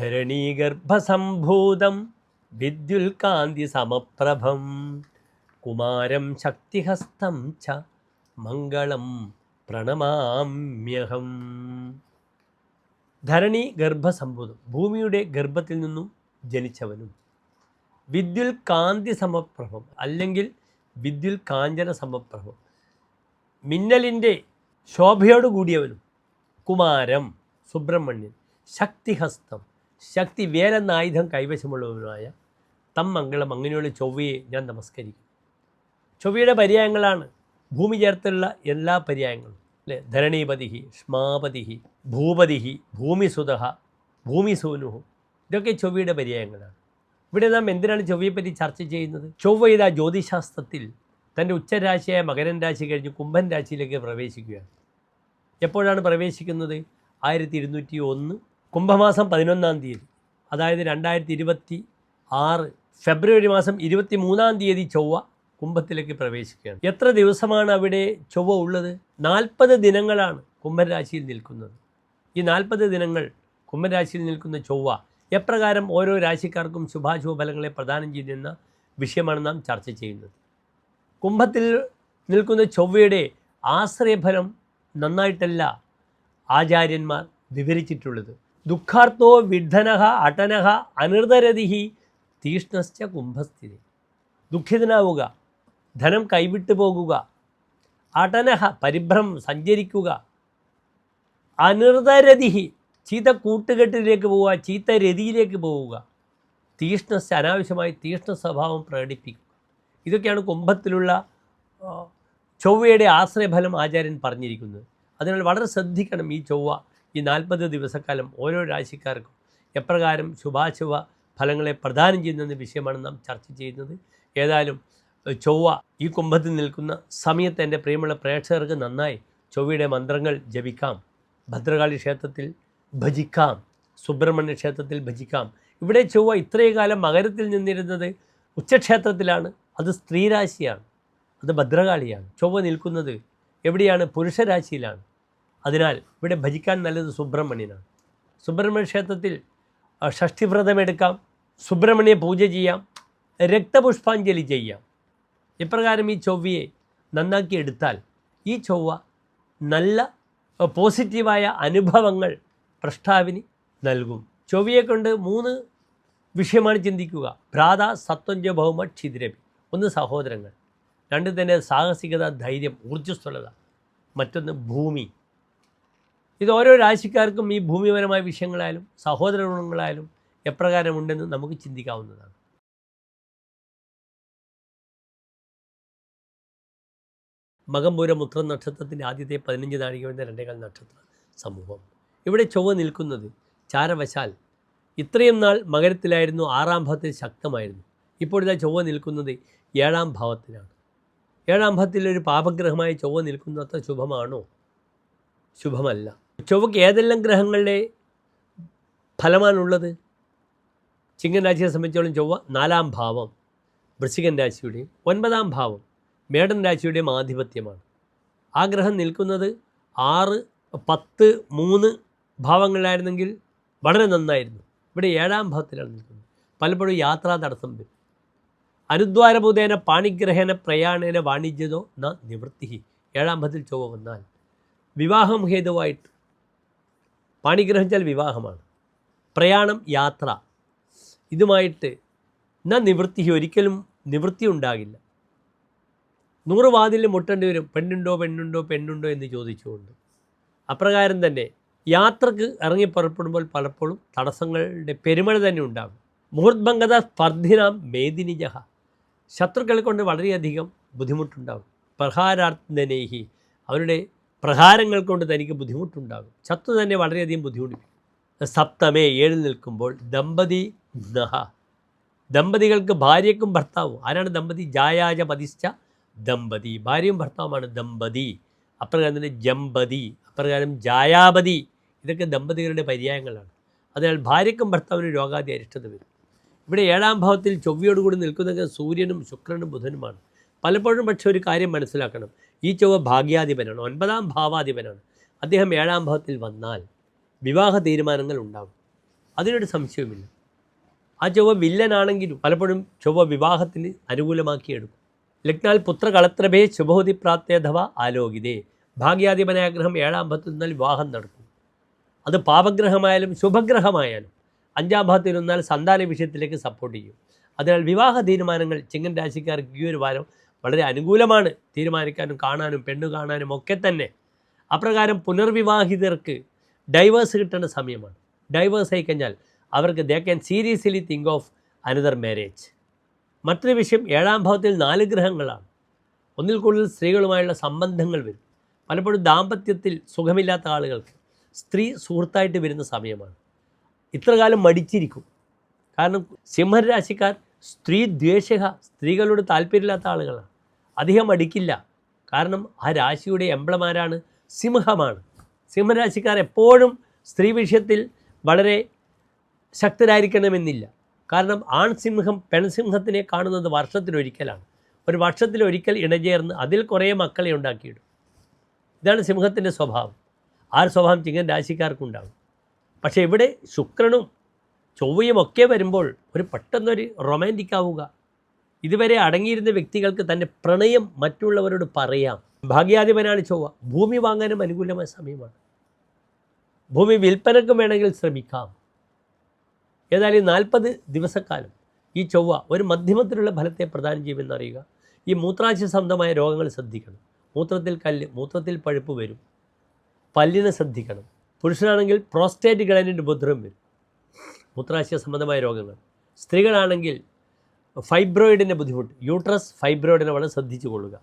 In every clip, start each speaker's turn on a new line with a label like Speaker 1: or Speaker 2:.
Speaker 1: ധരണീഗർഭസംഭൂതം വിദ്യുൽകാന്തി സമപ്രഭം കുമാരം ശക്തിഹസ്തം ച മംഗളം പ്രണമാമ്യഹം. ധരണി ഗർഭസംഭൂതം, ഭൂമിയുടെ ഗർഭത്തിൽ നിന്നും ജനിച്ചവനും, വിദ്യുൽ കാന്തി സമപ്രഭം അല്ലെങ്കിൽ വിദ്യുൽ കാഞ്ചന സമപ്രഭം, മിന്നലിൻ്റെ ശോഭയോട് കൂടിയവനും, കുമാരം സുബ്രഹ്മണ്യൻ, ശക്തിഹസ്തം ശക്തി വേലെന്ന ആയുധം കൈവശമുള്ളവനുമായ തം മംഗളം അങ്ങനെയുള്ള ചൊവ്വയെ ഞാൻ നമസ്കരിക്കും. ചൊവ്വയുടെ പര്യായങ്ങളാണ് ഭൂമി ചേർത്തുള്ള എല്ലാ പര്യായങ്ങളും അല്ലേ. ധരണീപതിഹി, ശ്മാപതിഹി, ഭൂപതിഹി, ഭൂമിസുതഃ, ഭൂമിസൂനുഹു, ഇതൊക്കെ ചൊവ്വയുടെ പര്യായങ്ങളാണ്. ഇവിടെ നാം എന്തിനാണ് ചൊവ്വയെപ്പറ്റി ചർച്ച ചെയ്യുന്നത്? ചൊവ്വ ഇതാ ജ്യോതിശാസ്ത്രത്തിൽ തൻ്റെ ഉച്ചരാശിയായ മകരൻ രാശി കഴിഞ്ഞ് കുംഭൻ രാശിയിലേക്ക് പ്രവേശിക്കുകയാണ്. എപ്പോഴാണ് പ്രവേശിക്കുന്നത്? 1201 കുംഭമാസം 11-ാം തീയതി, അതായത് 2026 ഫെബ്രുവരി മാസം 23-ാം തീയതി ചൊവ്വ കുംഭത്തിലേക്ക് പ്രവേശിക്കുകയാണ്. എത്ര ദിവസമാണ് അവിടെ ചൊവ്വ ഉള്ളത്? 40 ദിനങ്ങളാണ് കുംഭൻ രാശിയിൽ നിൽക്കുന്നത്. ഈ 40 ദിനങ്ങൾ കുംഭൻ രാശിയിൽ നിൽക്കുന്ന ചൊവ്വ എപ്രകാരം ഓരോ രാശിക്കാർക്കും ശുഭാശുഭ ഫലങ്ങളെ പ്രദാനം ചെയ്യുന്ന വിഷയമാണ് നാം ചർച്ച ചെയ്യുന്നത്. കുംഭത്തിൽ നിൽക്കുന്ന ചൊവ്വയുടെ ആശ്രയഫലം നന്നായിട്ടല്ല ആചാര്യന്മാർ വിവരിച്ചിട്ടുള്ളത്. ദുഃഖാർത്തോ വിഡ്ഢനഃ അടനഃ അനൃതരതിഹി തീഷ്ണശ്ച കുംഭസ്ഥിതി. ദുഃഖിതനാവുക, ധനം കൈവിട്ടു പോകുക, അടനഃ പരിഭ്രമം സഞ്ചരിക്കുക, അനൃതരതിഹി ചീത്ത കൂട്ടുകെട്ടിലേക്ക് പോവുക, ചീത്ത രതിയിലേക്ക് പോവുക, തീഷ്ണസ് അനാവശ്യമായി തീഷ്ണ സ്വഭാവം പ്രകടിപ്പിക്കുക. ഇതൊക്കെയാണ് കുംഭത്തിലുള്ള ചൊവ്വയുടെ ആശ്രയഫലം ആചാര്യൻ പറഞ്ഞിരിക്കുന്നത്. അതിനാൽ വളരെ ശ്രദ്ധിക്കണം. ഈ ചൊവ്വ ഈ 40 ദിവസക്കാലം ഓരോ രാശിക്കാർക്കും എപ്രകാരം ശുഭാശുഭ ഫലങ്ങളെ പ്രദാനം ചെയ്യുന്ന വിഷയമാണ് നാം ചർച്ച ചെയ്യുന്നത്. ഏതായാലും ചൊവ്വ ഈ കുംഭത്തിൽ നിൽക്കുന്ന സമയത്ത് എൻ്റെ പ്രിയമുള്ള പ്രേക്ഷകർക്ക് നന്നായി ചൊവ്വയുടെ മന്ത്രങ്ങൾ ജപിക്കാം. ഭദ്രകാളി ക്ഷേത്രത്തിൽ ഭജിക്കാം, സുബ്രഹ്മണ്യ ക്ഷേത്രത്തിൽ ഭജിക്കാം. ഇവിടെ ചൊവ്വ ഇത്രയും കാലം മകരത്തിൽ നിന്നിരുന്നത് ഉച്ചക്ഷേത്രത്തിലാണ്. അത് സ്ത്രീരാശിയാണ്, അത് ഭദ്രകാളിയാണ്. ചൊവ്വ നിൽക്കുന്നത് എവിടെയാണ്? പുരുഷരാശിയിലാണ്. അതിനാൽ ഇവിടെ ഭജിക്കാൻ നല്ലത് സുബ്രഹ്മണ്യനാണ്. സുബ്രഹ്മണ്യ ക്ഷേത്രത്തിൽ ഷഷ്ഠിവ്രതമെടുക്കാം, സുബ്രഹ്മണ്യ പൂജ ചെയ്യാം, രക്തപുഷ്പാഞ്ജലി ചെയ്യാം. ഇപ്രകാരം ഈ ചൊവ്വയെ നന്നാക്കി എടുത്താൽ ഈ ചൊവ്വ നല്ല പോസിറ്റീവായ അനുഭവങ്ങൾ പ്രഷ്ടാവിന് നൽകും. ചൊവ്വയെ കൊണ്ട് 3 വിഷയമാണ് ചിന്തിക്കുക. ഭ്രാത, സത്വഞ്ച, ഭൗമ, ക്ഷിതിരപി. 1 സഹോദരങ്ങൾ, 2 തന്നെ സാഹസികത, ധൈര്യം, ഊർജ്ജസ്വലത, മറ്റൊന്ന് ഭൂമി. ഇത് ഓരോ രാശിക്കാർക്കും ഈ ഭൂമിപരമായ വിഷയങ്ങളായാലും സഹോദര ഗുണങ്ങളായാലും എപ്രകാരമുണ്ടെന്ന് നമുക്ക് ചിന്തിക്കാവുന്നതാണ്. മകംപൂരം ഉത്രം നക്ഷത്രത്തിൻ്റെ ആദ്യത്തെ 15 നാഴിക വരുന്ന 2 നക്ഷത്ര സമൂഹം. ഇവിടെ ചൊവ്വ നിൽക്കുന്നത് ചാരവശാൽ ഇത്രയും നാൾ മകരത്തിലായിരുന്നു, 6-ാം ഭാവത്തിൽ ശക്തമായിരുന്നു. ഇപ്പോഴിതാ ചൊവ്വ നിൽക്കുന്നത് 7-ാം ഭാവത്തിലാണ്. 7-ാം ഭാവത്തിലൊരു പാപഗ്രഹമായി ചൊവ്വ നിൽക്കുന്നത് അത്ര ശുഭമാണോ? ശുഭമല്ല. ചൊവ്വയ്ക്ക് ഏതെല്ലാം ഗ്രഹങ്ങളുടെ ഫലമാണുള്ളത്? ചിങ്ങൻ രാശിയെ സംബന്ധിച്ചോളം ചൊവ്വ 4-ാം ഭാവം വൃശ്ചികൻ രാശിയുടെയും 9-ാം ഭാവം മേടൻ രാശിയുടെയും ആധിപത്യമാണ്. ആ ഗ്രഹം നിൽക്കുന്നത് 6, 10, 3 ഭാവങ്ങളിലായിരുന്നെങ്കിൽ വളരെ നന്നായിരുന്നു. ഇവിടെ 7-ാം ഭാവത്തിലാണ് നിൽക്കുന്നത്. പലപ്പോഴും യാത്രാ തടസ്സം വരും. അനുദ്വാരഭൂതേന പാണിഗ്രഹേന പ്രയാണേന വാണിജ്യതോ ന നിവൃത്തി. 7-ാം ഭാവത്തിൽ ചൊവ്വ വന്നാൽ വിവാഹം ഹേതുവായിട്ട്, പാണിഗ്രഹിച്ചാൽ വിവാഹമാണ്, പ്രയാണം യാത്ര, ഇതുമായിട്ട് ന നിവൃത്തി, ഒരിക്കലും നിവൃത്തി ഉണ്ടാകില്ല. 100 വാതിലിൽ മുട്ടേണ്ടി വരും, പെണ്ണുണ്ടോ പെണ്ണുണ്ടോ പെണ്ണുണ്ടോ എന്ന് ചോദിച്ചുകൊണ്ട്. അപ്രകാരം തന്നെ യാത്രക്ക് ഇറങ്ങി പുറപ്പെടുമ്പോൾ പലപ്പോഴും തടസ്സങ്ങളുടെ പെരുമഴ തന്നെ ഉണ്ടാകും. മുഹൂർഭംഗത സ്പർദ്ധിനാം മേദിനിജഹ, ശത്രുക്കളെ കൊണ്ട് വളരെയധികം ബുദ്ധിമുട്ടുണ്ടാകും. പ്രഹാരാർത്ഥനേഹി, അവരുടെ പ്രഹാരങ്ങൾ കൊണ്ട് തനിക്ക് ബുദ്ധിമുട്ടുണ്ടാകും. ശത്രു തന്നെ വളരെയധികം ബുദ്ധിമുട്ടിക്കും. സപ്തമേ 7 നിൽക്കുമ്പോൾ ദമ്പതി നഹ, ദമ്പതികൾക്ക് ഭാര്യയ്ക്കും ഭർത്താവും. ആരാണ് ദമ്പതി? ജായാജ പതിശ്ച ദമ്പതി, ഭാര്യയും ഭർത്താവുമാണ് ദമ്പതി. അപ്രകാരം തന്നെ ജമ്പതി, അപ്രകാരം ജായാപതി, ഇതൊക്കെ ദമ്പതികളുടെ പര്യായങ്ങളാണ്. അതിനാൽ ഭാര്യയ്ക്കും ഭർത്താവിനും രോഗാദി അരിഷ്ടത വരും. ഇവിടെ 7-ാം ഭാവത്തിൽ ചൊവ്വയോടുകൂടി നിൽക്കുന്നത് സൂര്യനും ശുക്രനും ബുധനുമാണ്. പലപ്പോഴും പക്ഷേ ഒരു കാര്യം മനസ്സിലാക്കണം, ഈ ചൊവ്വ ഭാഗ്യാധിപനാണ്, 9-ാം ഭാവാധിപനാണ്. അദ്ദേഹം 7-ാം ഭാവത്തിൽ വന്നാൽ വിവാഹ തീരുമാനങ്ങൾ ഉണ്ടാകും. അതിനൊരു സംശയവുമില്ല. ആ ചൊവ്വ വില്ലനാണെങ്കിലും പലപ്പോഴും ചൊവ്വ വിവാഹത്തിന് അനുകൂലമാക്കിയെടുക്കും. ലഗ്നാൽ പുത്രകളത്രഭേ ശുഭഹുതി പ്രാപ്തേധവ ആലോകിതേ. ഭാഗ്യാധിപനായ ഗ്രഹം 7ാം ഭാവത്തിൽ നിന്നാൽ വിവാഹം നടക്കും. അത് പാപഗ്രഹമായാലും ശുഭഗ്രഹമായാലും 5ാം ഭാവത്തിൽ നിന്നാൽ സന്താന വിഷയത്തിലേക്ക് സപ്പോർട്ട് ചെയ്യും. അതിനാൽ വിവാഹ തീരുമാനങ്ങൾ ചിങ്ങൻ രാശിക്കാർക്ക് ഈ ഒരു വാരം വളരെ അനുകൂലമാണ്. തീരുമാനിക്കാനും കാണാനും പെണ്ണു കാണാനും ഒക്കെ തന്നെ. അപ്രകാരം പുനർവിവാഹിതർക്ക് ഡൈവേഴ്സ് കിട്ടേണ്ട സമയമാണ്. ഡൈവേഴ്സ് ആയി കഴിഞ്ഞാൽ അവർക്ക് they can seriously think of another marriage. മറ്റൊരു വിഷയം, 7ാം ഭാവത്തിൽ 4 ഗ്രഹങ്ങളാണ്. ഒന്നിൽ കൂടുതൽ സ്ത്രീകളുമായുള്ള സംബന്ധങ്ങൾ വരും. പലപ്പോഴും ദാമ്പത്യത്തിൽ സുഖമില്ലാത്ത ആളുകൾക്ക് സ്ത്രീ സുഹൃത്തായിട്ട് വരുന്ന സമയമാണ്. ഇത്രകാലം മടിച്ചിരിക്കും. കാരണം സിംഹരാശിക്കാർ സ്ത്രീ ദ്വേഷക, സ്ത്രീകളോട് താല്പര്യമില്ലാത്ത ആളുകളാണ്. അധികം മടിക്കില്ല. കാരണം ആ രാശിയുടെ എംബ്ലമാരാണ് സിംഹമാണ്. സിംഹരാശിക്കാർ എപ്പോഴും സ്ത്രീ വിഷയത്തിൽ വളരെ ശക്തരായിരിക്കണമെന്നില്ല. കാരണം ആൺസിംഹം പെൺസിംഹത്തിനെ കാണുന്നത് വർഷത്തിലൊരിക്കലാണ്. ഒരു വർഷത്തിലൊരിക്കൽ ഇണചേർന്ന് അതിൽ കുറേ മക്കളെ ഉണ്ടാക്കിയിടും. ഇതാണ് സിംഹത്തിൻ്റെ സ്വഭാവം. ആ സ്വഭാവം ചിങ്ങൻ രാശിക്കാർക്കുണ്ടാകും. പക്ഷേ ഇവിടെ ശുക്രനും ചൊവ്വയും ഒക്കെ വരുമ്പോൾ ഒരു പെട്ടെന്നൊരു റൊമാൻറ്റിക് ആവുക. ഇതുവരെ അടങ്ങിയിരുന്ന വ്യക്തികൾക്ക് തൻ്റെ പ്രണയം മറ്റുള്ളവരോട് പറയാം. ഭാഗ്യാധിപനാണ് ചൊവ്വ. ഭൂമി വാങ്ങാനും അനുകൂലമായ സമയമാണ്. ഭൂമി വിൽപ്പനക്കും വേണമെങ്കിൽ ശ്രമിക്കാം. ഏതായാലും 40 ദിവസക്കാലം ഈ ചൊവ്വ ഒരു മധ്യമത്തിലുള്ള ഫലത്തെ പ്രദാനം ചെയ്യുമെന്നറിയുക. ഈ മൂത്രാശയ സംബന്ധമായ രോഗങ്ങൾ ശ്രദ്ധിക്കണം. മൂത്രത്തിൽ കല്ല്, മൂത്രത്തിൽ പഴുപ്പ് വരും. പല്ലിനെ ശ്രദ്ധിക്കണം. പുരുഷനാണെങ്കിൽ പ്രോസ്റ്റേറ്റ് ഗ്ലാൻഡിൻ്റെ ഉപദ്രവം വരും. മൂത്രാശയ സംബന്ധമായ രോഗങ്ങൾ. സ്ത്രീകളാണെങ്കിൽ ഫൈബ്രോയിഡിൻ്റെ ബുദ്ധിമുട്ട്, യൂട്രസ് ഫൈബ്രോയിഡിനെ വളരെ ശ്രദ്ധിച്ചു കൊള്ളുക.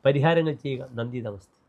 Speaker 1: പരിഹാരങ്ങൾ ചെയ്യുക. നന്ദി, നമസ്തേ.